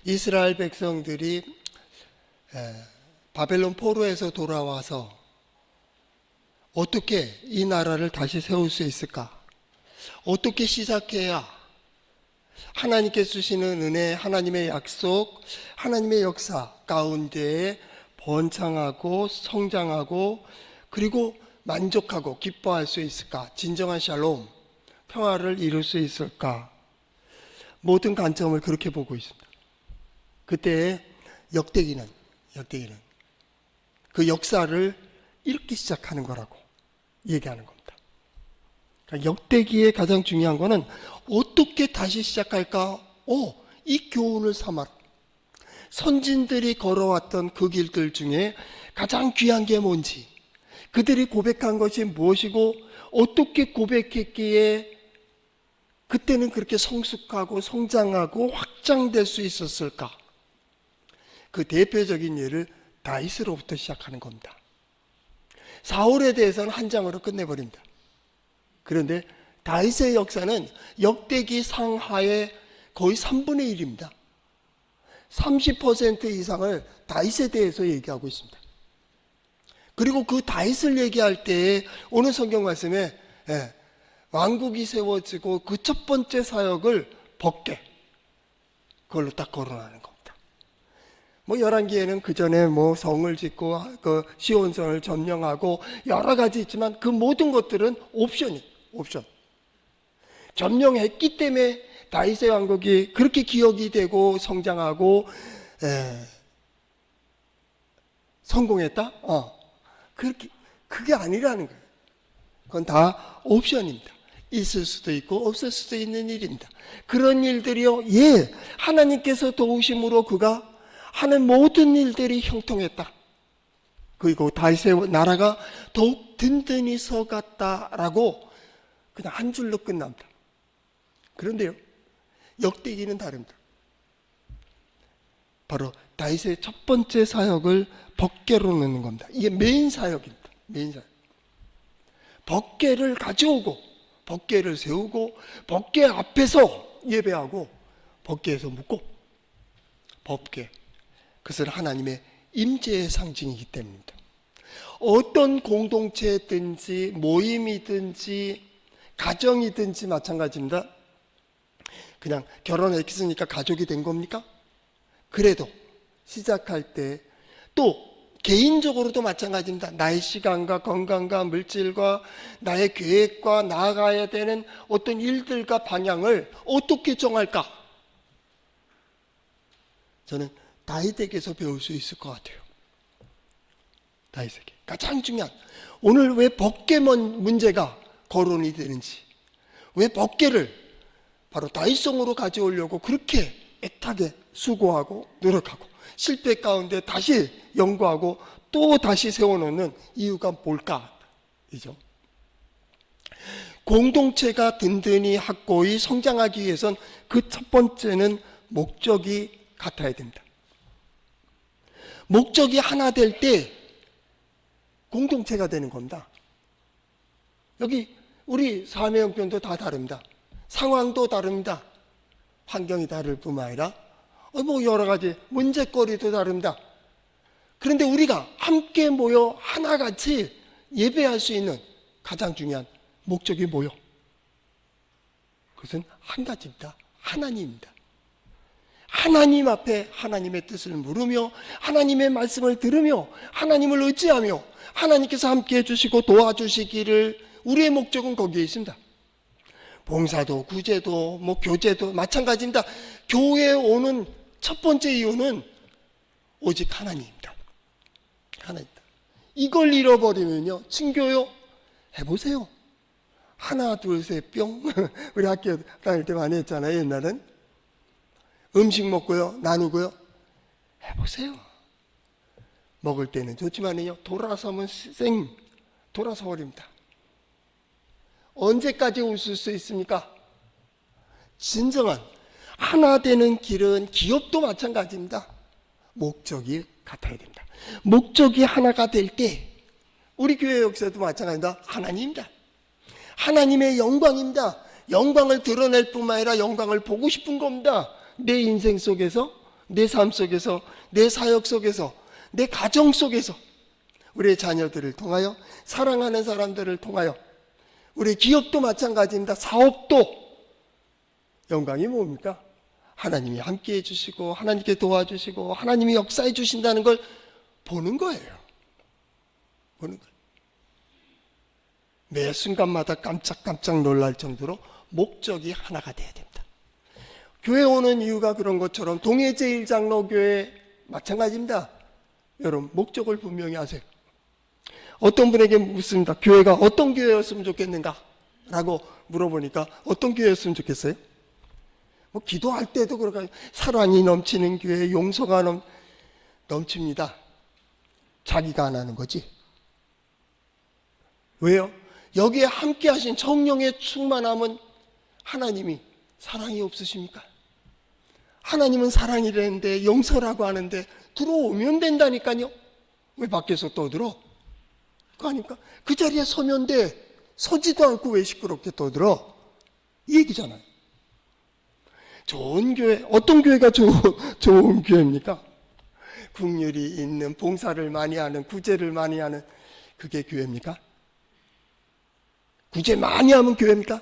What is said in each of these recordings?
이스라엘 백성들이 바벨론 포로에서 돌아와서 어떻게 이 나라를 다시 세울 수 있을까? 어떻게 시작해야 하나님께 주시는 은혜, 하나님의 약속, 하나님의 역사 가운데에 번창하고 성장하고 그리고 만족하고 기뻐할 수 있을까? 진정한 샬롬, 평화를 이룰 수 있을까? 모든 관점을 그렇게 보고 있습니다. 그때 역대기는 그 역사를 읽기 시작하는 거라고 얘기하는 겁니다. 그러니까 역대기의 가장 중요한 거는 어떻게 다시 시작할까? 이 교훈을 삼아라. 선진들이 걸어왔던 그 길들 중에 가장 귀한 게 뭔지, 그들이 고백한 것이 무엇이고 어떻게 고백했기에 그때는 그렇게 성숙하고 성장하고 확장될 수 있었을까? 그 대표적인 예를 다윗으로부터 시작하는 겁니다. 사울에 대해서는 한 장으로 끝내버립니다. 그런데 다윗의 역사는 역대기 상하의 거의 3분의 1입니다. 30% 이상을 다윗에 대해서 얘기하고 있습니다. 그리고 그 다윗을 얘기할 때에 오늘 성경 말씀에 왕국이 세워지고 그 첫 번째 사역을 법궤, 그걸로 딱 거론하는 겁니다. 열왕기에는 그 전에 성을 짓고 그 시온성을 점령하고 여러 가지 있지만 그 모든 것들은 옵션. 점령했기 때문에 다윗의 왕국이 그렇게 기억이 되고 성장하고 성공했다? 그게 아니라는 거예요. 그건 다 옵션입니다. 있을 수도 있고 없을 수도 있는 일입니다. 그런 일들이요, 하나님께서 도우심으로 그가 하는 모든 일들이 형통했다. 그리고 다윗의 나라가 더욱 든든히 서갔다라고 그냥 한 줄로 끝납니다. 그런데요, 역대기는 다릅니다. 바로 다윗의 첫 번째 사역을 법궤로 넣는 겁니다. 이게 메인 사역입니다. 메인 사역. 법궤를 가져오고 법궤를 세우고 법궤 앞에서 예배하고 법궤에서 묻고 법궤, 그것은 하나님의 임재의 상징이기 때문입니다. 어떤 공동체든지 모임이든지 가정이든지 마찬가지입니다. 그냥 결혼했으니까 가족이 된 겁니까? 그래도 시작할 때 또 개인적으로도 마찬가지입니다. 나의 시간과 건강과 물질과 나의 계획과 나아가야 되는 어떤 일들과 방향을 어떻게 정할까? 저는 다윗에게서 배울 수 있을 것 같아요. 다윗에게 가장 중요한, 오늘 왜 법궤 문제가 거론이 되는지, 왜 법궤를 바로 다윗성으로 가져오려고 그렇게 애타게 수고하고 노력하고 실패 가운데 다시 연구하고 또 다시 세워놓는 이유가 뭘까? 이죠. 공동체가 든든히 확고히 성장하기 위해선 그 첫 번째는 목적이 같아야 됩니다. 목적이 하나 될 때 공동체가 되는 겁니다. 여기 우리 사명편도 다 다릅니다. 상황도 다릅니다. 환경이 다를 뿐만 아니라 여러 가지 문제거리도 다릅니다. 그런데 우리가 함께 모여 하나같이 예배할 수 있는 가장 중요한 목적이 뭐요? 그것은 한 가지입니다. 하나님입니다. 하나님 앞에 하나님의 뜻을 물으며 하나님의 말씀을 들으며 하나님을 의지하며 하나님께서 함께 해주시고 도와주시기를, 우리의 목적은 거기에 있습니다. 봉사도 구제도 교제도 마찬가지입니다. 교회에 오는 첫 번째 이유는 오직 하나님입니다. 하나님입니다. 이걸 잃어버리면요, 친교요, 해보세요. 하나 둘 셋 뿅. 우리 학교 다닐 때 많이 했잖아요. 옛날엔 음식 먹고요, 나누고요, 해보세요. 먹을 때는 좋지만요, 돌아서면 돌아서 버립니다. 언제까지 웃을 수 있습니까? 진정한 하나 되는 길은 기업도 마찬가지입니다. 목적이 같아야 됩니다. 목적이 하나가 될 때 우리 교회 역사도 마찬가지입니다. 하나님입니다. 하나님의 영광입니다. 영광을 드러낼 뿐만 아니라 영광을 보고 싶은 겁니다. 내 인생 속에서 내 삶 속에서, 내 사역 속에서, 내 가정 속에서, 우리의 자녀들을 통하여, 사랑하는 사람들을 통하여, 우리 기업도 마찬가지입니다. 사업도 영광이 뭡니까? 하나님이 함께 해주시고 하나님께 도와주시고 하나님이 역사해 주신다는 걸 보는 거예요. 보는 거예요. 매 순간마다 깜짝깜짝 놀랄 정도로 목적이 하나가 돼야 됩니다. 교회 오는 이유가 그런 것처럼 동해제일장로교회 마찬가지입니다. 여러분 목적을 분명히 하세요. 어떤 분에게 묻습니다. 교회가 어떤 교회였으면 좋겠는가? 라고 물어보니까 어떤 교회였으면 좋겠어요? 뭐 기도할 때도 그렇게 사랑이 넘치는 교회, 용서가 넘칩니다. 자기가 안 하는 거지. 왜요? 여기에 함께 하신 성령의 충만함은 하나님이 사랑이 없으십니까? 하나님은 사랑이라는데 용서라고 하는데 들어오면 된다니까요. 왜 밖에서 떠들어? 그러니까 그 자리에 서면 돼. 서지도 않고 왜 시끄럽게 떠들어? 이 얘기잖아요. 좋은 교회, 어떤 교회가 좋은 교회입니까? 국률이 있는, 봉사를 많이 하는, 구제를 많이 하는, 그게 교회입니까? 구제 많이 하면 교회입니까?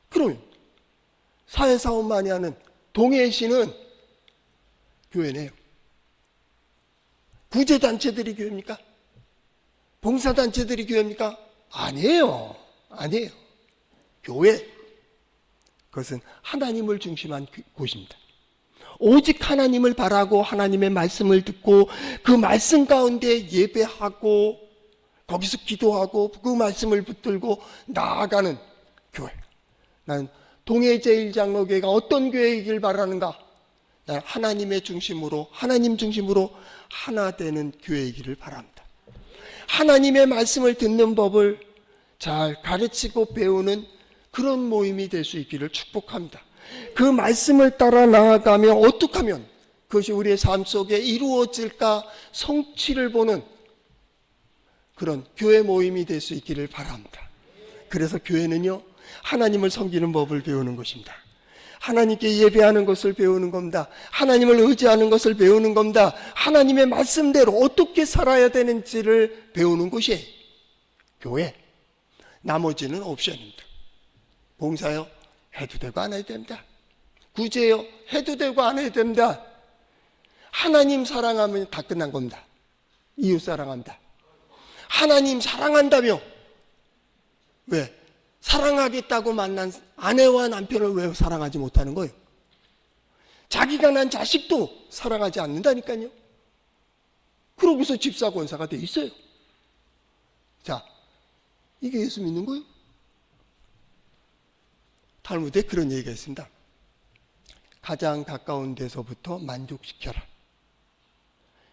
그러면 사회사업 많이 하는 동해시는 교회네요. 구제단체들이 교회입니까? 봉사단체들이 교회입니까? 아니에요. 아니에요. 교회. 그것은 하나님을 중심한 곳입니다. 오직 하나님을 바라고 하나님의 말씀을 듣고 그 말씀 가운데 예배하고 거기서 기도하고 그 말씀을 붙들고 나아가는 교회. 난 동해제일장로교회가 어떤 교회이길 바라는가? 난 하나님의 중심으로, 하나님 중심으로 하나 되는 교회이기를 바랍니다. 하나님의 말씀을 듣는 법을 잘 가르치고 배우는 그런 모임이 될 수 있기를 축복합니다. 그 말씀을 따라 나아가며 어떻게 하면 그것이 우리의 삶 속에 이루어질까 성취를 보는 그런 교회 모임이 될 수 있기를 바랍니다. 그래서 교회는요, 하나님을 섬기는 법을 배우는 것입니다. 하나님께 예배하는 것을 배우는 겁니다. 하나님을 의지하는 것을 배우는 겁니다. 하나님의 말씀대로 어떻게 살아야 되는지를 배우는 곳이에요. 교회. 나머지는 옵션입니다. 봉사요? 해도 되고 안 해도 됩니다. 구제요? 해도 되고 안 해도 됩니다. 하나님 사랑하면 다 끝난 겁니다. 이웃 사랑합니다. 하나님 사랑한다며 왜? 사랑하겠다고 만난 아내와 남편을 왜 사랑하지 못하는 거예요? 자기가 난 자식도 사랑하지 않는다니까요. 그러고서 집사 권사가 돼 있어요. 자, 이게 예수 믿는 거예요? 탈무드에 그런 얘기가 있습니다. 가장 가까운 데서부터 만족시켜라.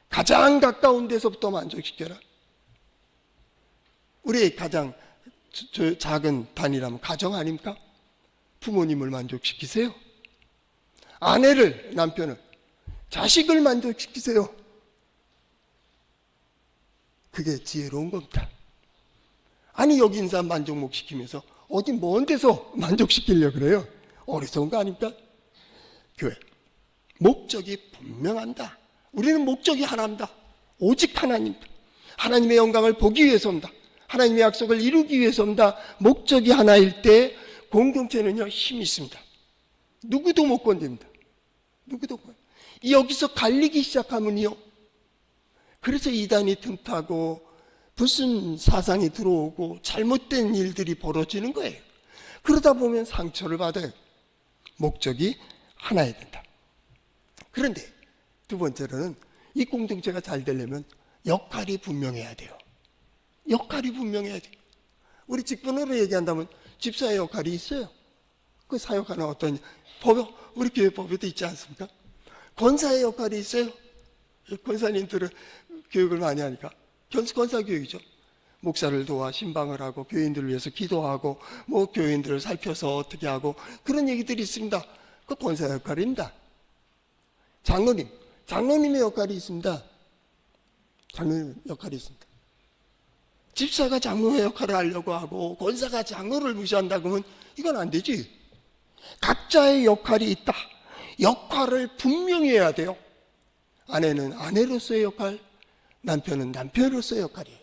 가장 가까운 데서부터 만족시켜라. 우리의 가장 작은 단위라면 가정 아닙니까? 부모님을 만족시키세요. 아내를, 남편을, 자식을 만족시키세요. 그게 지혜로운 겁니다. 아니 여기 있는 사람 만족 못 시키면서 어디 먼 데서 만족시키려고 그래요. 어리석은 거 아닙니까? 교회 목적이 분명합니다. 우리는 목적이 하나입니다. 오직 하나님입니다. 하나님의 영광을 보기 위해서입니다. 하나님의 약속을 이루기 위해서입니다. 목적이 하나일 때 공동체는요 힘이 있습니다. 누구도 못 건집니다. 누구도 못. 여기서 갈리기 시작하면요, 그래서 이단이 틈타고 무슨 사상이 들어오고 잘못된 일들이 벌어지는 거예요. 그러다 보면 상처를 받아요. 목적이 하나여야 된다. 그런데 두 번째로는 이 공동체가 잘 되려면 역할이 분명해야 돼요. 역할이 분명해야 돼요. 우리 직분으로 얘기한다면 집사의 역할이 있어요. 그 사역하는 어떤 우리 교회 법에도 있지 않습니까? 권사의 역할이 있어요. 권사님들은 교육을 많이 하니까 권사 교육이죠. 목사를 도와 신방을 하고 교인들을 위해서 기도하고 뭐 교인들을 살펴서 어떻게 하고 그런 얘기들이 있습니다. 그 권사 역할입니다. 장로님의 역할이 있습니다. 장로님 역할이 있습니다. 집사가 장로의 역할을 하려고 하고 권사가 장로를 무시한다 그러면 이건 안 되지. 각자의 역할이 있다. 역할을 분명히 해야 돼요. 아내는 아내로서의 역할, 남편은 남편으로서의 역할이에요.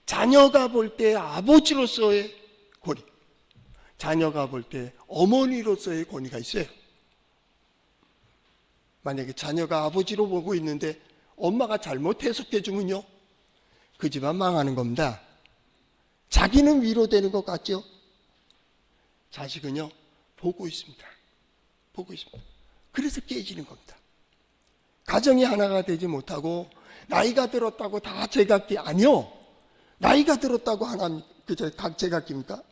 자녀가 볼 때 아버지로서의 권위, 자녀가 볼 때 어머니로서의 권위가 있어요. 만약에 자녀가 아버지로 보고 있는데 엄마가 잘못 해석해주면요, 그 집안 망하는 겁니다. 자기는 위로되는 것 같죠? 자식은요, 보고 있습니다. 보고 있습니다. 그래서 깨지는 겁니다. 가정이 하나가 되지 못하고 나이가 들었다고 다 제각기 아니요. 나이가 들었다고 하나 각 제각기입니까?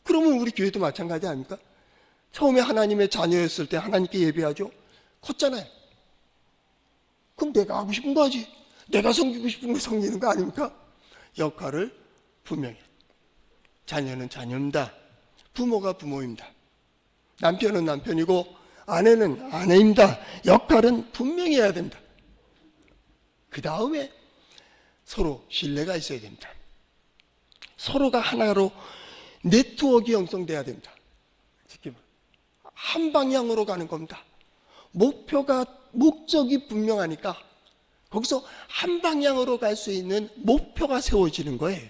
그러면 우리 교회도 마찬가지 아닙니까? 처음에 하나님의 자녀였을 때 하나님께 예배하죠. 컸잖아요. 그럼 내가 하고 싶은 거 하지. 내가 섬기고 싶은 거 섬기는 거 아닙니까? 역할을 분명히. 자녀는 자녀입니다. 부모가 부모입니다. 남편은 남편이고 아내는 아내입니다. 역할은 분명히 해야 됩니다. 그 다음에 서로 신뢰가 있어야 됩니다. 서로가 하나로 네트워크가 형성돼야 됩니다. 한 방향으로 가는 겁니다. 목적이 분명하니까 거기서 한 방향으로 갈 수 있는 목표가 세워지는 거예요.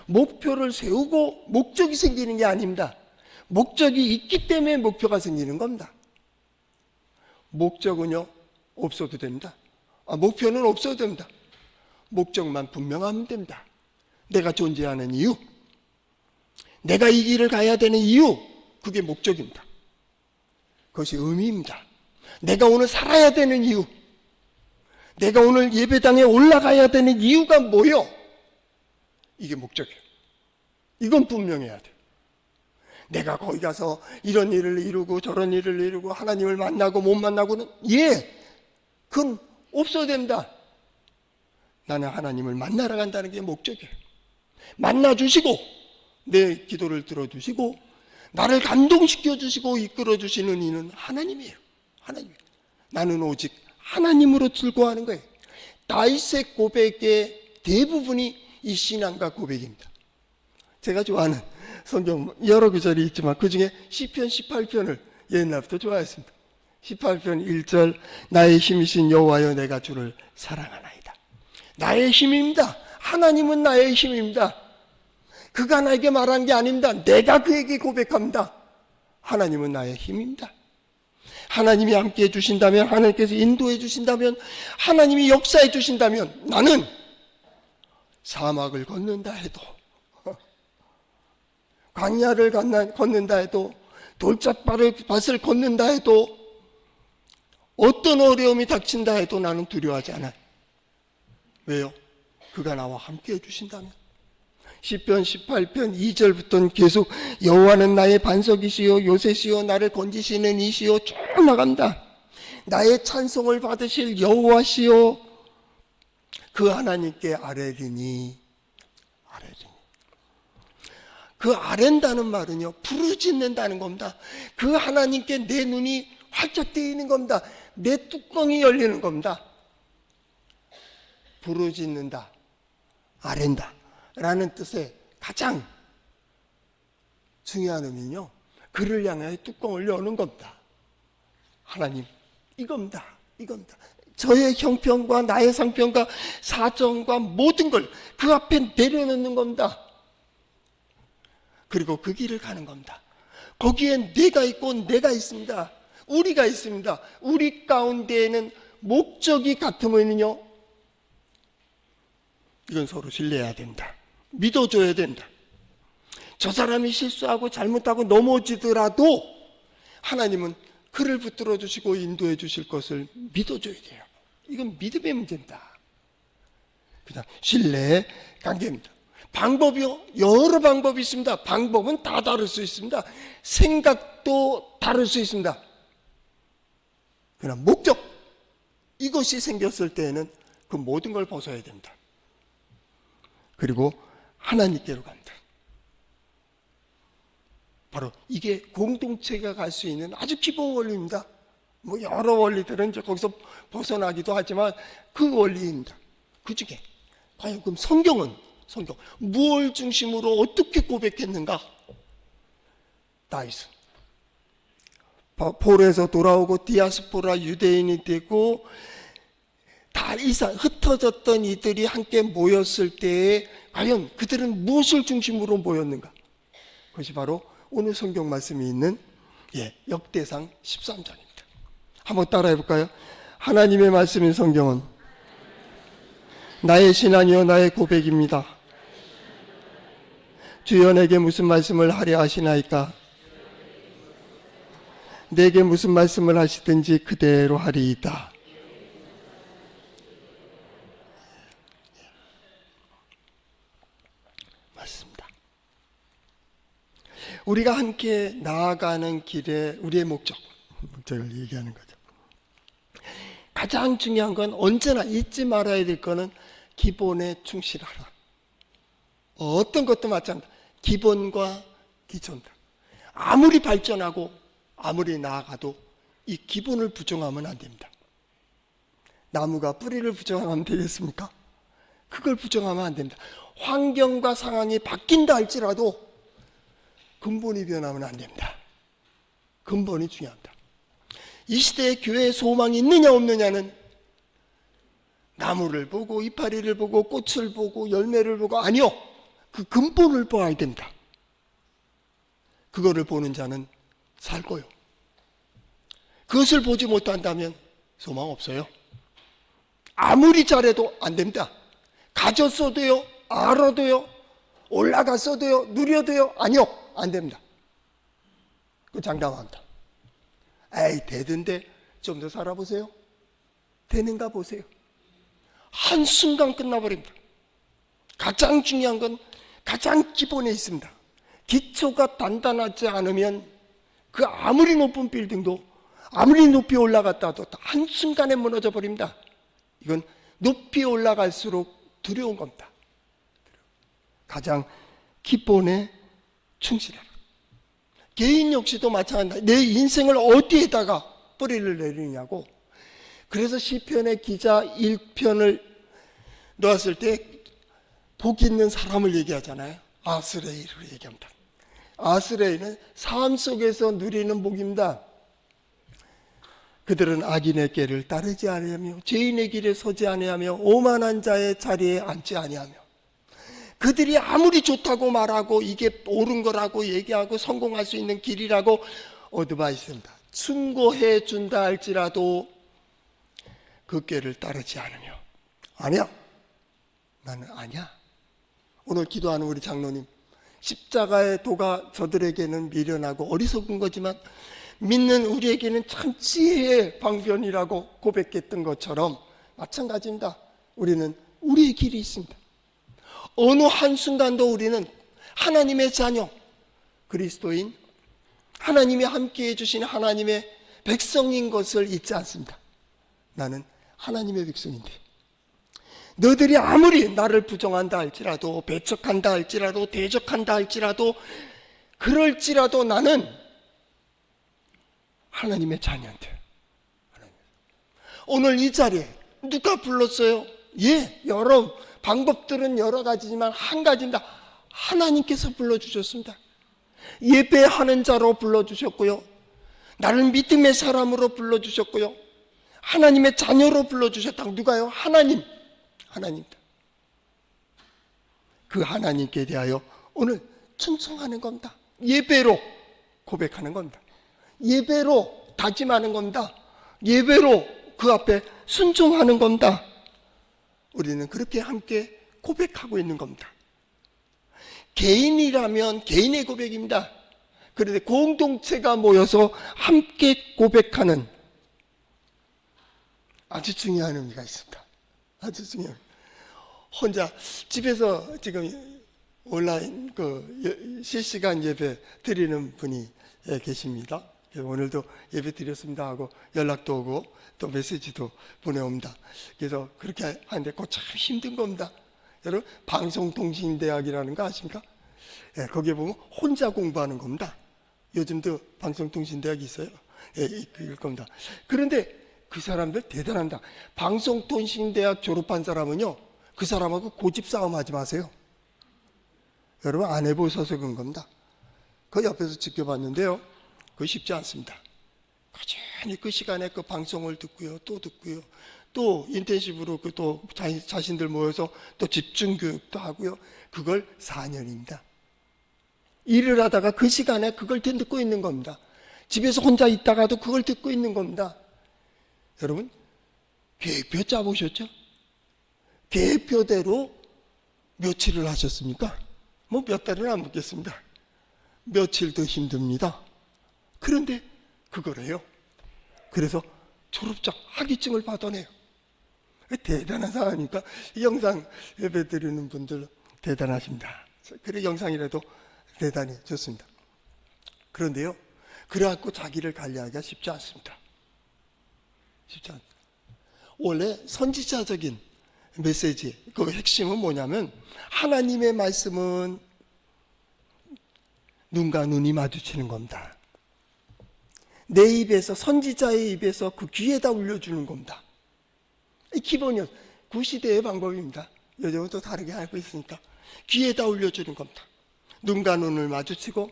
목표를 세우고 목적이 생기는 게 아닙니다. 목적이 있기 때문에 목표가 생기는 겁니다. 목적은요, 없어도 됩니다. 목표는 없어도 됩니다. 목적만 분명하면 됩니다. 내가 존재하는 이유, 내가 이 길을 가야 되는 이유, 그게 목적입니다. 그것이 의미입니다. 내가 오늘 살아야 되는 이유, 내가 오늘 예배당에 올라가야 되는 이유가 뭐요? 이게 목적이에요. 이건 분명해야 돼요. 내가 거기 가서 이런 일을 이루고 저런 일을 이루고 하나님을 만나고 못 만나고는 그건 없어도 됩니다. 나는 하나님을 만나러 간다는 게 목적이에요. 만나주시고 내 기도를 들어주시고 나를 감동시켜주시고 이끌어주시는 이는 하나님이에요. 하나님. 나는 오직 하나님으로 즐거워하는 거예요. 다윗의 고백의 대부분이 이 신앙과 고백입니다. 제가 좋아하는 성경 여러 구절이 있지만 그 중에 시편 18편을 옛날부터 좋아했습니다. 18편 1절 나의 힘이신 여호와여 내가 주를 사랑하나이다. 나의 힘입니다. 하나님은 나의 힘입니다. 그가 나에게 말한 게 아닙니다. 내가 그에게 고백합니다. 하나님은 나의 힘입니다. 하나님이 함께 해주신다면, 하나님께서 인도해 주신다면, 하나님이 역사해 주신다면 나는 사막을 걷는다 해도, 광야를 걷는다 해도, 돌짝밭을 걷는다 해도, 어떤 어려움이 닥친다 해도 나는 두려워하지 않아요. 왜요? 그가 나와 함께 해주신다면. 시편 18편 2절부터는 계속 여호와는 나의 반석이시요 요새시요 나를 건지시는 이시요 쭉 나갑니다. 나의 찬송을 받으실 여호와시요 그 하나님께 아뢰리니. 그 아랜다는 말은요, 부르짖는다는 겁니다. 그 하나님께 내 눈이 활짝 뜨이는 겁니다. 내 뚜껑이 열리는 겁니다. 부르짖는다, 아랜다 라는 뜻의 가장 중요한 의미는요, 그를 향해 뚜껑을 여는 겁니다. 하나님, 이겁니다. 저의 형편과 나의 상편과 사정과 모든 걸 그 앞에 내려놓는 겁니다. 그리고 그 길을 가는 겁니다. 거기에 내가 있고 내가 있습니다. 우리가 있습니다. 우리 가운데에는 목적이 같으면요, 이건 서로 신뢰해야 된다. 믿어줘야 된다. 저 사람이 실수하고 잘못하고 넘어지더라도 하나님은 그를 붙들어 주시고 인도해 주실 것을 믿어줘야 돼요. 이건 믿음의 문제입니다. 그냥 신뢰의 관계입니다. 방법이요, 여러 방법이 있습니다. 방법은 다 다를 수 있습니다. 생각도 다를 수 있습니다. 그러나 목적, 이것이 생겼을 때에는 그 모든 걸 벗어야 됩니다. 그리고 하나님께로 갑니다. 바로 이게 공동체가 갈 수 있는 아주 기본 원리입니다. 뭐 여러 원리들은 이제 거기서 벗어나기도 하지만 그 원리입니다. 그 중에 과연 그럼 성경 무엇을 중심으로 어떻게 고백했는가? 다윗은 포로에서 돌아오고 디아스포라 유대인이 되고 다 이상 흩어졌던 이들이 함께 모였을 때에 과연 그들은 무엇을 중심으로 모였는가? 그것이 바로 오늘 성경 말씀이 있는 역대상 13장입니다. 한번 따라해 볼까요? 하나님의 말씀인 성경은 나의 신앙이요 나의 고백입니다. 주여 내게 무슨 말씀을 하려 하시나이까? 내게 무슨 말씀을 하시든지 그대로 하리이다. 맞습니다. 우리가 함께 나아가는 길에 우리의 목적을 얘기하는 거죠. 가장 중요한 건 언제나 잊지 말아야 될 거는 기본에 충실하라. 어떤 것도 마찬가지다. 기본과 기존다. 아무리 발전하고 아무리 나아가도 이 기본을 부정하면 안 됩니다. 나무가 뿌리를 부정하면 되겠습니까? 그걸 부정하면 안 됩니다. 환경과 상황이 바뀐다 할지라도 근본이 변하면 안 됩니다. 근본이 중요합니다. 이 시대에 교회에 소망이 있느냐 없느냐는 나무를 보고 이파리를 보고 꽃을 보고 열매를 보고 아니요. 그 근본을 보아야 됩니다. 그거를 보는 자는 살고요. 그것을 보지 못한다면 소망 없어요. 아무리 잘해도 안 됩니다. 가졌어도요, 알아도요, 올라갔어도요, 누려도요, 아니요, 안 됩니다. 그 장담합니다. 에이, 되던데 좀 더 살아보세요. 되는가 보세요. 한순간 끝나버립니다. 가장 중요한 건 가장 기본에 있습니다. 기초가 단단하지 않으면 그 아무리 높은 빌딩도 아무리 높이 올라갔다도 한순간에 무너져 버립니다. 이건 높이 올라갈수록 두려운 겁니다. 가장 기본에 충실하라. 개인 역시도 마찬가지다. 내 인생을 어디에다가 뿌리를 내리냐고. 그래서 시편의 기자 1편을 놓았을 때 복 있는 사람을 얘기하잖아요. 아스레이를 얘기합니다. 아스레이는 삶 속에서 누리는 복입니다. 그들은 악인의 길을 따르지 아니하며 죄인의 길에 서지 아니하며 오만한 자의 자리에 앉지 아니하며. 그들이 아무리 좋다고 말하고 이게 옳은 거라고 얘기하고 성공할 수 있는 길이라고 어드바이스입니다. 충고해 준다 할지라도 그 길을 따르지 않으며 아니야. 나는 아니야. 오늘 기도하는 우리 장로님, 십자가의 도가 저들에게는 미련하고 어리석은 거지만 믿는 우리에게는 참 지혜의 방편이라고 고백했던 것처럼 마찬가지입니다. 우리는 우리의 길이 있습니다. 어느 한순간도 우리는 하나님의 자녀, 그리스도인, 하나님이 함께해 주신 하나님의 백성인 것을 잊지 않습니다. 나는 하나님의 백성인데 너희들이 아무리 나를 부정한다 할지라도 배척한다 할지라도 대적한다 할지라도 그럴지라도 나는 하나님의 자녀인데. 오늘 이 자리에 누가 불렀어요? 여러 방법들은 여러 가지지만 한 가지입니다. 하나님께서 불러주셨습니다. 예배하는 자로 불러주셨고요. 나를 믿음의 사람으로 불러주셨고요. 하나님의 자녀로 불러주셨다. 누가요? 하나님입니다. 그 하나님께 대하여 오늘 충성하는 겁니다. 예배로 고백하는 겁니다. 예배로 다짐하는 겁니다. 예배로 그 앞에 순종하는 겁니다. 우리는 그렇게 함께 고백하고 있는 겁니다. 개인이라면 개인의 고백입니다. 그런데 공동체가 모여서 함께 고백하는 아주 중요한 의미가 있습니다. 아주 중요한. 혼자 집에서 지금 온라인 실시간 예배 드리는 분이 계십니다. 오늘도 예배 드렸습니다 하고 연락도 오고 또 메시지도 보내옵니다. 그래서 그렇게 하는데 그거 참 힘든 겁니다. 여러분 방송통신대학이라는 거 아십니까? 거기에 보면 혼자 공부하는 겁니다. 요즘도 방송통신대학이 있어요. 그럴 겁니다. 그런데 그 사람들 대단합니다. 방송통신대학 졸업한 사람은요, 그 사람하고 고집 싸움 하지 마세요. 여러분 안 해보셔서 그런 겁니다. 그 옆에서 지켜봤는데요, 그거 쉽지 않습니다. 꾸준히 그 시간에 그 방송을 듣고요, 또 듣고요, 또 인텐시브로 그 또 자신들 모여서 또 집중 교육도 하고요. 그걸 4년입니다. 일을 하다가 그 시간에 그걸 듣고 있는 겁니다. 집에서 혼자 있다가도 그걸 듣고 있는 겁니다. 여러분, 계획표 짜보셨죠? 계획표대로 며칠을 하셨습니까? 뭐 몇 달은 안 묻겠습니다. 며칠도 힘듭니다. 그런데 그거래요. 그래서 졸업장 학위증을 받아내요. 대단한 상황이니까 이 영상 예배 드리는 분들 대단하십니다. 그래 영상이라도 대단히 좋습니다. 그런데요, 그래갖고 자기를 관리하기가 쉽지 않습니다. 쉽지 않습니다. 원래 선지자적인 메시지, 그 핵심은 뭐냐면 하나님의 말씀은 눈과 눈이 마주치는 겁니다. 내 입에서, 선지자의 입에서 그 귀에다 울려주는 겁니다. 이 기본이요. 구시대의 방법입니다. 요즘은 또 다르게 알고 있으니까 귀에다 울려주는 겁니다. 눈과 눈을 마주치고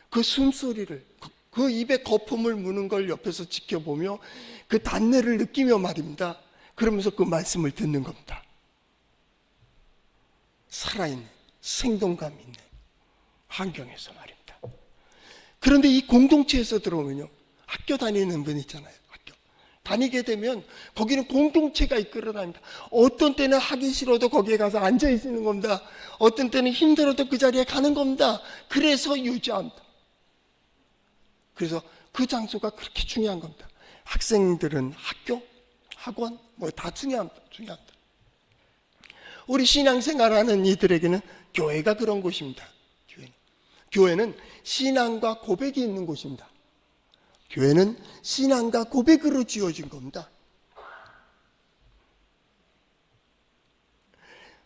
그 숨소리를, 그 입에 거품을 무는 걸 옆에서 지켜보며 그 단내를 느끼며 말입니다. 그러면서 그 말씀을 듣는 겁니다. 살아있는, 생동감 있는 환경에서 말입니다. 그런데 이 공동체에서 들어오면요, 학교 다니는 분 있잖아요. 학교 다니게 되면 거기는 공동체가 이끌어 다닙니다. 어떤 때는 하기 싫어도 거기에 가서 앉아 있는 겁니다. 어떤 때는 힘들어도 그 자리에 가는 겁니다. 그래서 유지합니다. 그래서 그 장소가 그렇게 중요한 겁니다. 학생들은 학교, 학원 뭐 다 중요합니다. 우리 신앙생활하는 이들에게는 교회가 그런 곳입니다. 교회는 신앙과 고백이 있는 곳입니다. 교회는 신앙과 고백으로 지어진 겁니다.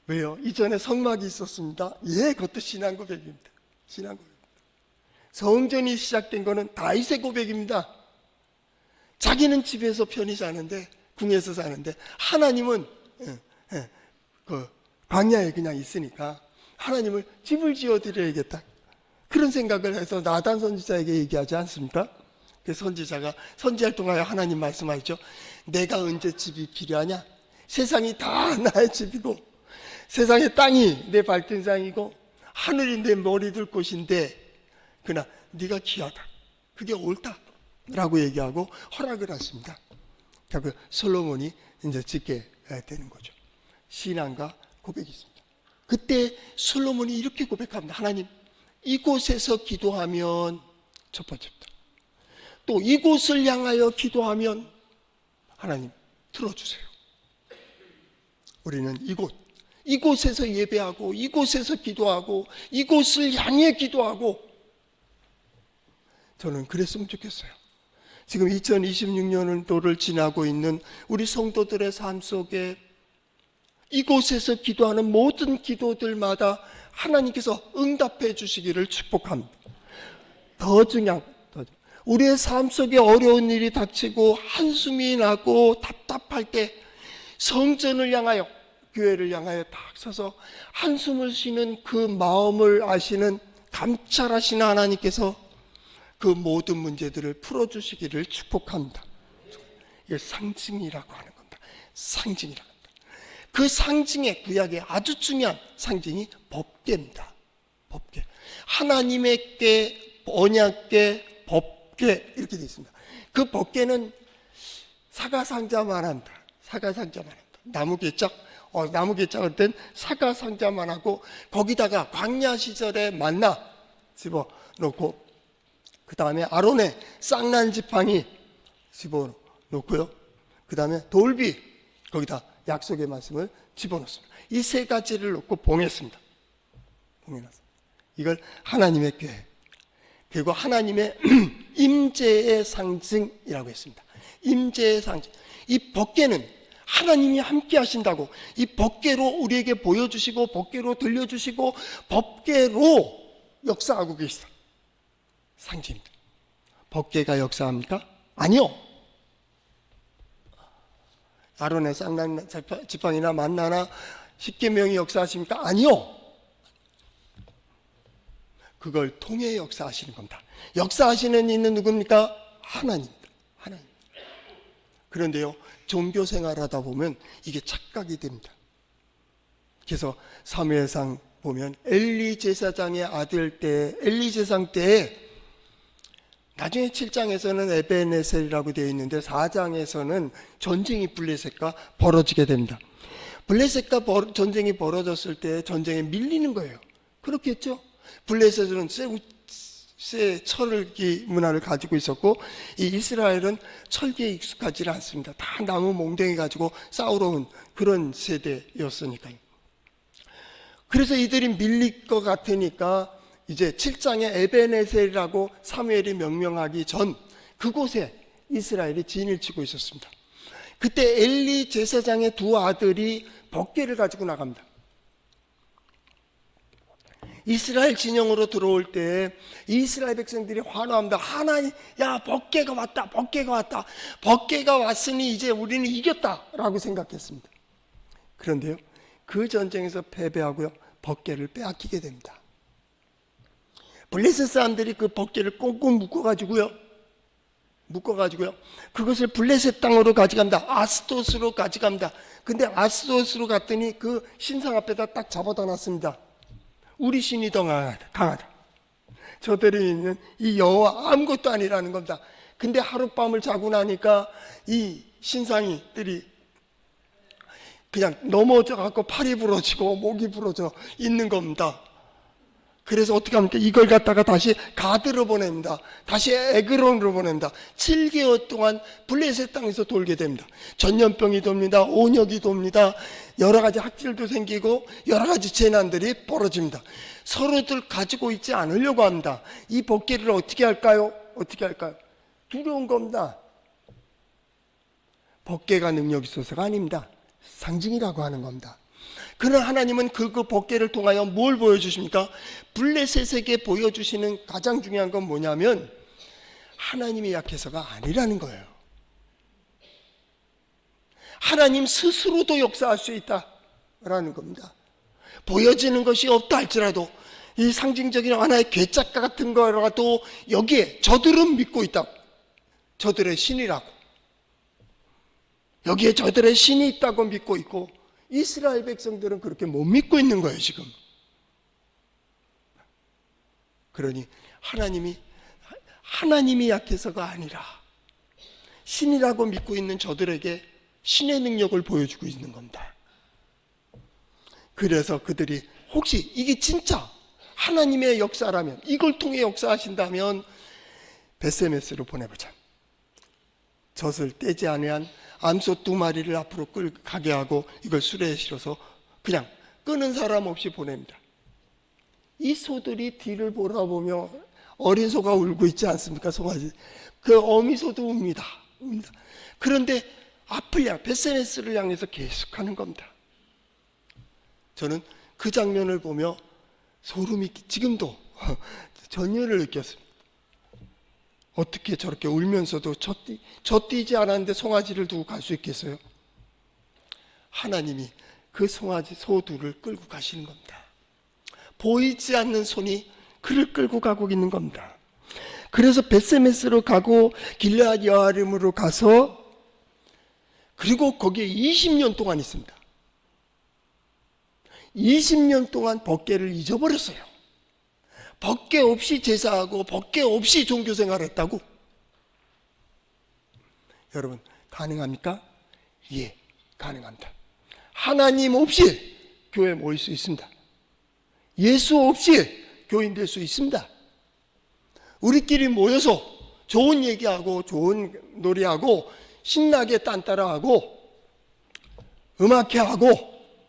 왜요? 이전에 성막이 있었습니다. 예, 그것도 신앙 고백입니다. 신앙 고백. 성전이 시작된 것은 다윗의 고백입니다. 자기는 집에서 편히 사는데, 궁에서 사는데, 하나님은 그 광야에 그냥 있으니까 하나님을 집을 지어드려야겠다. 그런 생각을 해서 나단 선지자에게 얘기하지 않습니까? 그 선지자가 선지할 동안에 하나님 말씀하셨죠. 내가 언제 집이 필요하냐? 세상이 다 나의 집이고 세상의 땅이 내 발등상이고 하늘이 내 머리 둘 곳인데 그러나 네가 귀하다. 그게 옳다. 라고 얘기하고 허락을 하십니다. 그 솔로몬이 이제 짓게 되는 거죠. 신앙과 고백이 있습니다. 그때 솔로몬이 이렇게 고백합니다. 하나님, 이곳에서 기도하면 첫 번째입니다. 또 이곳을 향하여 기도하면 하나님 들어주세요. 우리는 이곳에서 예배하고 이곳에서 기도하고 이곳을 향해 기도하고 저는 그랬으면 좋겠어요. 지금 2026년도를 지나고 있는 우리 성도들의 삶 속에 이곳에서 기도하는 모든 기도들마다 하나님께서 응답해 주시기를 축복합니다. 더 중요한 우리의 삶 속에 어려운 일이 닥치고 한숨이 나고 답답할 때 성전을 향하여 교회를 향하여 딱 서서 한숨을 쉬는 그 마음을 아시는 감찰하시는 하나님께서 그 모든 문제들을 풀어주시기를 축복합니다. 이게 상징이라고 하는 겁니다. 상징이라고 합니다. 그 상징의 구약의 아주 중요한 상징이 법궤입니다. 법궤. 하나님의 언약궤, 법궤 이렇게 되어 있습니다. 그 법궤는 사과상자만 합니다. 사과상자만 합니다. 나무개짝을 땐 사과상자만 하고 거기다가 광야 시절에 만나 집어넣고 그 다음에 아론의 쌍난 지팡이 집어넣고요. 그 다음에 돌비 거기다 약속의 말씀을 집어넣습니다. 이 세 가지를 놓고 봉했습니다. 봉해놨습니다. 이걸 하나님의 궤 그리고 하나님의 임재의 상징이라고 했습니다. 임재의 상징. 이 법궤는 하나님이 함께 하신다고 이 법궤로 우리에게 보여주시고 법궤로 들려주시고 법궤로 역사하고 계시다. 상징입니다. 법궤가 역사합니까? 아니요. 아론의 쌍난 지팡이나 만나나 십계명이 역사하십니까? 아니요. 그걸 통해 역사하시는 겁니다. 역사하시는 이는 누굽니까? 하나님입니다. 하나님. 그런데요, 종교 생활하다 보면 이게 착각이 됩니다. 그래서 사무엘상 보면 엘리 제사장의 아들 때, 엘리 제사장 때에 나중에 7장에서는 에벤에셀이라고 되어 있는데 4장에서는 전쟁이 블레셋과 벌어지게 됩니다. 블레셋과 전쟁이 벌어졌을 때 전쟁에 밀리는 거예요. 그렇겠죠? 블레셋은 쇠 철기 문화를 가지고 있었고 이 이스라엘은 철기에 익숙하지 않습니다. 다 나무 몽둥이 가지고 싸우러 온 그런 세대였으니까요. 그래서 이들이 밀릴 것 같으니까 이제 7장에 에벤에셀이라고 사무엘이 명명하기 전 그곳에 이스라엘이 진을 치고 있었습니다. 그때 엘리 제사장의 두 아들이 법궤를 가지고 나갑니다. 이스라엘 진영으로 들어올 때 이스라엘 백성들이 환호합니다. 하나님, 야, 법궤가 왔다, 법궤가 왔다. 법궤가 왔으니 이제 우리는 이겼다라고 생각했습니다. 그런데요, 그 전쟁에서 패배하고요, 법궤를 빼앗기게 됩니다. 블레셋 사람들이 그 법궤를 꽁꽁 묶어가지고요, 그것을 블레셋 땅으로 가져갑니다. 아스돗으로 가져갑니다. 근데 아스돗으로 갔더니 그 신상 앞에다 딱 잡아다 놨습니다. 우리 신이 더 강하다. 저들이 있는 이 여호와 아무것도 아니라는 겁니다. 근데 하룻밤을 자고 나니까 이 신상이들이 그냥 넘어져 갖고 팔이 부러지고 목이 부러져 있는 겁니다. 그래서 어떻게 합니까? 이걸 갖다가 다시 가드로 보냅니다. 다시 에그론으로 보냅니다. 7개월 동안 블레셋 땅에서 돌게 됩니다. 전염병이 돕니다. 온역이 돕니다. 여러 가지 학질도 생기고 여러 가지 재난들이 벌어집니다. 서로들 가지고 있지 않으려고 합니다. 이 법궤를 어떻게 할까요? 두려운 겁니다. 법궤가 능력이 있어서가 아닙니다. 상징이라고 하는 겁니다. 그러나 하나님은 그 법궤를 통하여 뭘 보여주십니까? 블레셋에게 보여주시는 가장 중요한 건 뭐냐면 하나님이 약해서가 아니라는 거예요. 하나님 스스로도 역사할 수 있다라는 겁니다. 보여지는 것이 없다 할지라도 이 상징적인 하나의 괴짜가 같은 거라도 여기에 저들은 믿고 있다. 저들의 신이라고. 여기에 저들의 신이 있다고 믿고 있고 이스라엘 백성들은 그렇게 못 믿고 있는 거예요, 지금. 그러니 하나님이 약해서가 아니라 신이라고 믿고 있는 저들에게 신의 능력을 보여주고 있는 겁니다. 그래서 그들이 혹시 이게 진짜 하나님의 역사라면, 이걸 통해 역사하신다면 베세메스로 보내보자. 젖을 떼지 아니한 암소 2마리를 앞으로 끌고 가게 하고 이걸 수레에 실어서 그냥 끄는 사람 없이 보냅니다. 이 소들이 뒤를 돌아보며 어린 소가 울고 있지 않습니까? 송아지. 그 어미소도 웁니다. 그런데 앞을 향해 베세메스를 향해서 계속하는 겁니다. 저는 그 장면을 보며 소름이 지금도 전율을 느꼈습니다. 어떻게 저렇게 울면서도 젖뛰지 않았는데 송아지를 두고 갈 수 있겠어요? 하나님이 그 송아지 소두를 끌고 가시는 겁니다. 보이지 않는 손이 그를 끌고 가고 있는 겁니다. 그래서 벳세메스로 가고 길르앗 여아림으로 가서 그리고 거기에 20년 동안 있습니다. 20년 동안 법궤를 잊어버렸어요. 법궤 없이 제사하고 법궤 없이 종교생활을 했다고? 여러분 가능합니까? 예, 가능합니다. 하나님 없이 교회에 모일 수 있습니다. 예수 없이 교인 될 수 있습니다. 우리끼리 모여서 좋은 얘기하고 좋은 노래하고 신나게 딴따라하고 음악회하고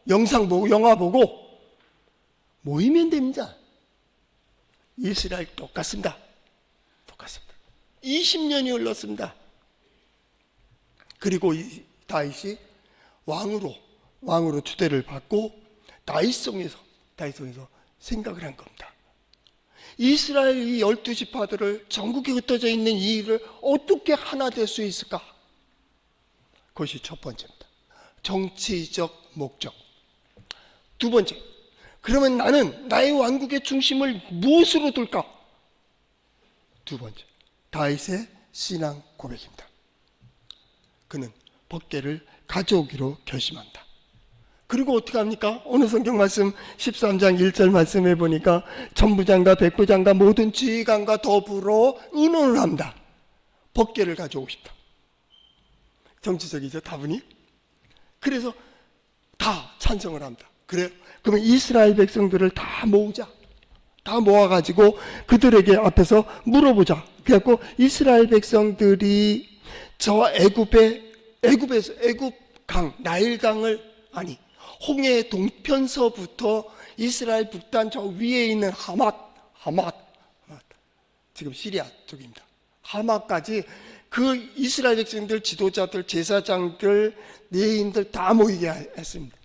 영상 보고 영화 보고 모이면 됩니다. 이스라엘 똑같습니다. 20년이 흘렀습니다. 그리고 이 다윗이 왕으로 추대를 받고 다윗성에서 생각을 한 겁니다. 이스라엘 이 12지파들을 전국에 흩어져 있는 이 일을 어떻게 하나 될 수 있을까? 그것이 첫 번째입니다. 정치적 목적. 두 번째, 그러면 나는 나의 왕국의 중심을 무엇으로 둘까? 두 번째, 다윗의 신앙 고백입니다. 그는 법궤를 가져오기로 결심한다. 그리고 어떻게 합니까? 오늘 성경 말씀 13장 1절 말씀해 보니까 천부장과 백부장과 모든 지휘관과 더불어 의논을 합니다. 법궤를 가져오고 싶다. 정치적이죠, 다분히. 그래서 다 찬성을 합니다. 그래요? 그러면 이스라엘 백성들을 다 모으자. 다 모아가지고 그들에게 앞에서 물어보자. 그래갖고 이스라엘 백성들이 저 애굽에서 애굽강, 나일강을 홍해 동편서부터 이스라엘 북단 저 위에 있는 하맛, 지금 시리아 쪽입니다. 하맛까지 그 이스라엘 백성들, 지도자들, 제사장들, 레위인들 다 모이게 했습니다.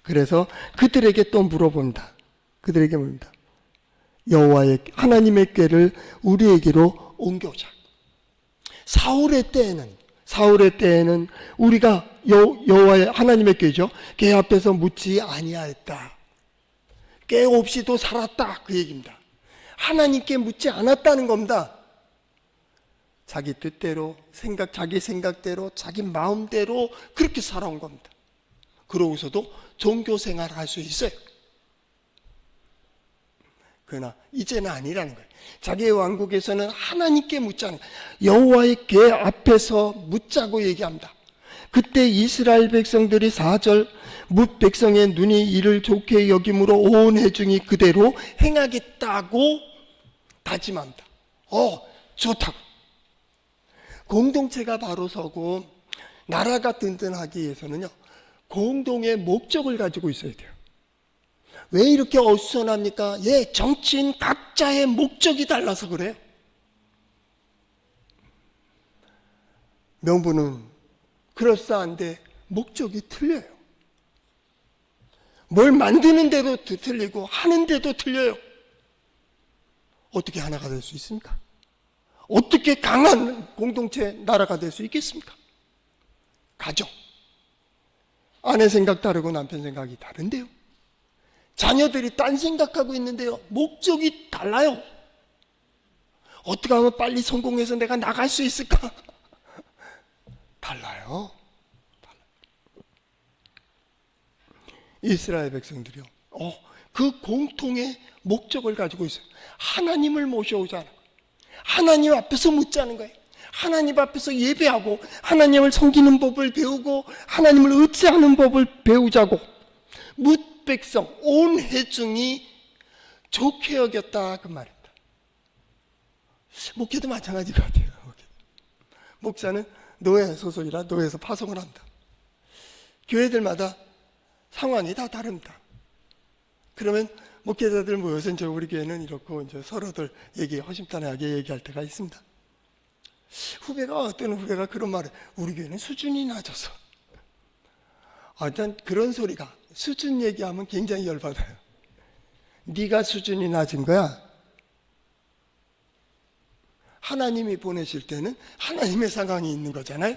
그래서 그들에게 또 물어본다. 그들에게 묻는다. 여호와의 하나님의 궤를 우리에게로 옮겨오자. 사울의 때에는 우리가 여호와의 하나님의 궤죠. 궤 앞에서 묻지 아니하였다. 궤 없이도 살았다. 그 얘기입니다. 하나님께 묻지 않았다는 겁니다. 자기 뜻대로, 자기 생각대로, 자기 마음대로 그렇게 살아온 겁니다. 그러고서도 종교 생활을 할 수 있어요. 그러나 이제는 아니라는 거예요. 자기의 왕국에서는 하나님께 묻자는 거예요. 여호와의 궤 앞에서 묻자고 얘기합니다. 그때 이스라엘 백성들이 4절 뭇 백성의 눈이 이를 좋게 여김으로 온 회중이 그대로 행하겠다고 다짐합니다. 좋다고. 공동체가 바로 서고 나라가 든든하기 위해서는요, 공동의 목적을 가지고 있어야 돼요. 왜 이렇게 어수선합니까? 정치인 각자의 목적이 달라서 그래요. 명분은 그럴싸한데 목적이 틀려요. 뭘 만드는 데도 틀리고 하는 데도 틀려요. 어떻게 하나가 될 수 있습니까? 어떻게 강한 공동체 나라가 될 수 있겠습니까? 가정, 아내 생각 다르고 남편 생각이 다른데요. 자녀들이 딴 생각하고 있는데요, 목적이 달라요. 어떻게 하면 빨리 성공해서 내가 나갈 수 있을까? 달라요. 이스라엘 백성들이요, 그 공통의 목적을 가지고 있어요. 하나님을 모셔오자는 거예요. 하나님 앞에서 묻자는 거예요. 하나님 앞에서 예배하고 하나님을 섬기는 법을 배우고 하나님을 의지하는 법을 배우자고 뭇 백성, 온 회중이 좋게 여겼다 그 말입니다. 목회도 마찬가지 같아요. 목사는 노예 소속이라 노예에서 파송을 합니다. 교회들마다 상황이 다 다릅니다. 그러면 목회자들 모여서 이제 우리 교회는 이렇고 이제 서로들 허심탄회하게 얘기할 때가 있습니다. 어떤 후배가 그런 말을, 우리 교회는 수준이 낮아서. 일단 그런 소리가, 수준 얘기하면 굉장히 열받아요. 네가 수준이 낮은 거야. 하나님이 보내실 때는 하나님의 상황이 있는 거잖아요.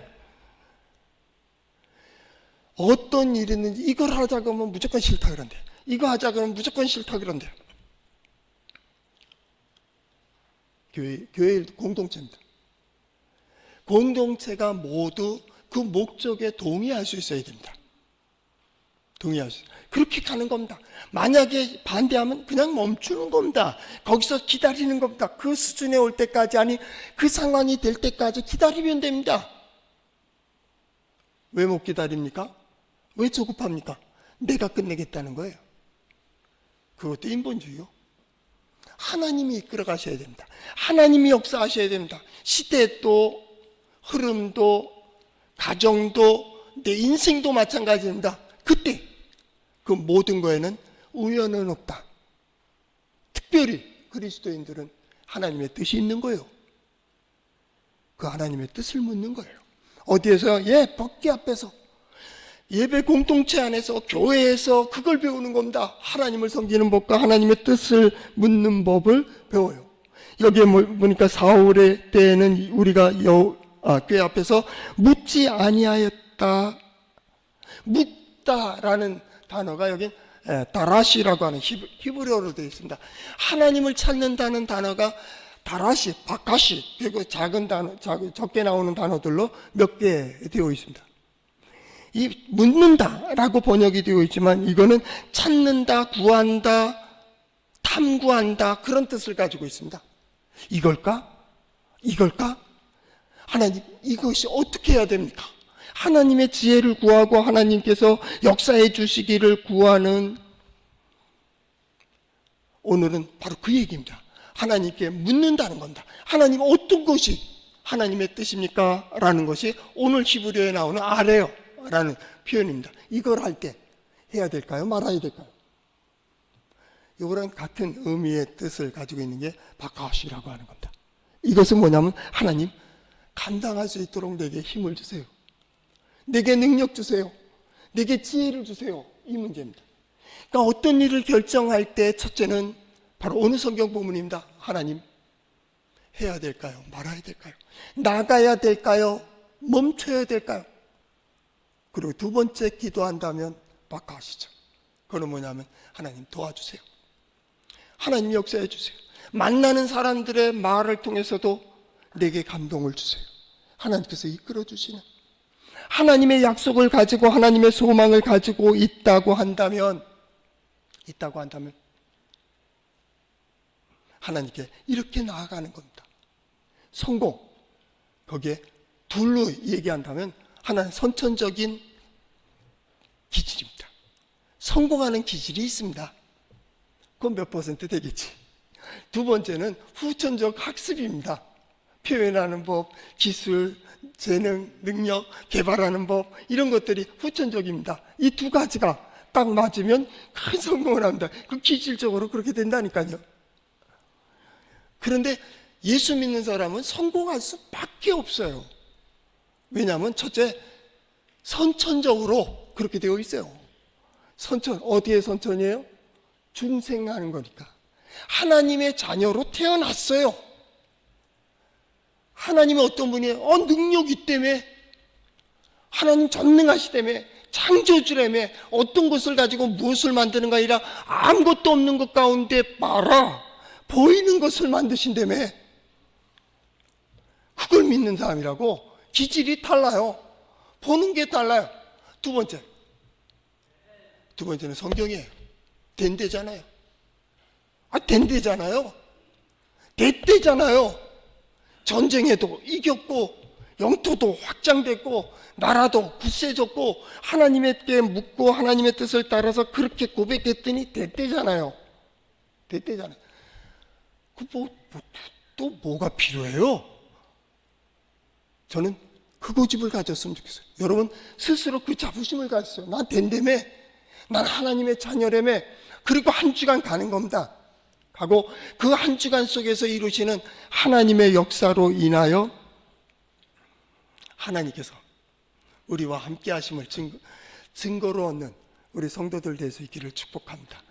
어떤 일이 있는지 이걸 하자고 하면 무조건 싫다 그런데, 이거 하자 그러면 무조건 싫다 그런데. 교회 공동체입니다. 공동체가 모두 그 목적에 동의할 수 있어야 됩니다. 동의할 수 있어요. 그렇게 가는 겁니다. 만약에 반대하면 그냥 멈추는 겁니다. 거기서 기다리는 겁니다. 그 수준에 올 때까지, 아니 그 상황이 될 때까지 기다리면 됩니다. 왜 못 기다립니까? 왜 조급합니까? 내가 끝내겠다는 거예요. 그것도 인본주의요. 하나님이 이끌어 가셔야 됩니다. 하나님이 역사하셔야 됩니다. 시대도 흐름도 가정도 내 인생도 마찬가지입니다. 그때 그 모든 거에는 우연은 없다. 특별히 그리스도인들은 하나님의 뜻이 있는 거예요. 그 하나님의 뜻을 묻는 거예요. 어디에서? 법궤 앞에서, 예배 공동체 안에서, 교회에서 그걸 배우는 겁니다. 하나님을 섬기는 법과 하나님의 뜻을 묻는 법을 배워요. 여기에 보니까 사울의 때에는 우리가 궤 앞에서 묻지 아니하였다. 묻다라는 단어가 여기 다라시라고 하는 히브리어로 되어 있습니다. 하나님을 찾는다는 단어가 다라시, 바카시, 그리고 작은 단어, 적게 나오는 단어들로 몇 개 되어 있습니다. 이 묻는다라고 번역이 되어 있지만 이거는 찾는다, 구한다, 탐구한다 그런 뜻을 가지고 있습니다. 이걸까? 이걸까? 하나님, 이것이 어떻게 해야 됩니까? 하나님의 지혜를 구하고 하나님께서 역사해 주시기를 구하는, 오늘은 바로 그 얘기입니다. 하나님께 묻는다는 겁니다. 하나님, 어떤 것이 하나님의 뜻입니까? 라는 것이 오늘 히브리어에 나오는 아래요 라는 표현입니다. 이걸 할 때 해야 될까요? 말아야 될까요? 이거랑 같은 의미의 뜻을 가지고 있는 게 바카시라고 하는 겁니다. 이것은 뭐냐면, 하나님, 감당할 수 있도록 내게 힘을 주세요. 내게 능력 주세요. 내게 지혜를 주세요. 이 문제입니다. 그러니까 어떤 일을 결정할 때 첫째는 바로 어느 성경 부문입니다. 하나님, 해야 될까요? 말아야 될까요? 나가야 될까요? 멈춰야 될까요? 그리고 두 번째 기도한다면 바꿔하시죠. 그건 뭐냐면, 하나님 도와주세요. 하나님 역사해 주세요. 만나는 사람들의 말을 통해서도 내게 감동을 주세요. 하나님께서 이끌어 주시는, 하나님의 약속을 가지고 하나님의 소망을 가지고 있다고 한다면 하나님께 이렇게 나아가는 겁니다. 성공, 거기에 둘로 얘기한다면 하나는 선천적인 기질입니다. 성공하는 기질이 있습니다. 그건 몇 퍼센트 되겠지. 두 번째는 후천적 학습입니다. 표현하는 법, 기술, 재능, 능력, 개발하는 법, 이런 것들이 후천적입니다. 이 두 가지가 딱 맞으면 큰 성공을 합니다. 그 기질적으로 그렇게 된다니까요. 그런데 예수 믿는 사람은 성공할 수밖에 없어요. 왜냐하면 첫째, 선천적으로 그렇게 되어 있어요. 선천, 어디에 선천이에요? 중생하는 거니까. 하나님의 자녀로 태어났어요. 하나님은 어떤 분이에요? 능력이 때문에, 하나님 전능하시 때문에, 창조주라며, 어떤 것을 가지고 무엇을 만드는가 아니라 아무것도 없는 것 가운데 말아 보이는 것을 만드신다며. 그걸 믿는 사람이라고. 기질이 달라요. 보는 게 달라요. 두 번째는 성경이에요. 된대잖아요. 된대잖아요. 됐대잖아요. 전쟁에도 이겼고, 영토도 확장됐고, 나라도 굳세졌고, 하나님께 묻고 하나님의 뜻을 따라서 그렇게 고백했더니 됐대잖아요. 됐대잖아요. 또 뭐가 필요해요? 저는 그 고집을 가졌으면 좋겠어요. 여러분 스스로 그 자부심을 가졌어요. 난 된다며, 난 하나님의 자녀라며. 그리고 한 주간 가는 겁니다. 하고 그 한 주간 속에서 이루시는 하나님의 역사로 인하여 하나님께서 우리와 함께 하심을 증거로 얻는 우리 성도들 될 수 있기를 축복합니다.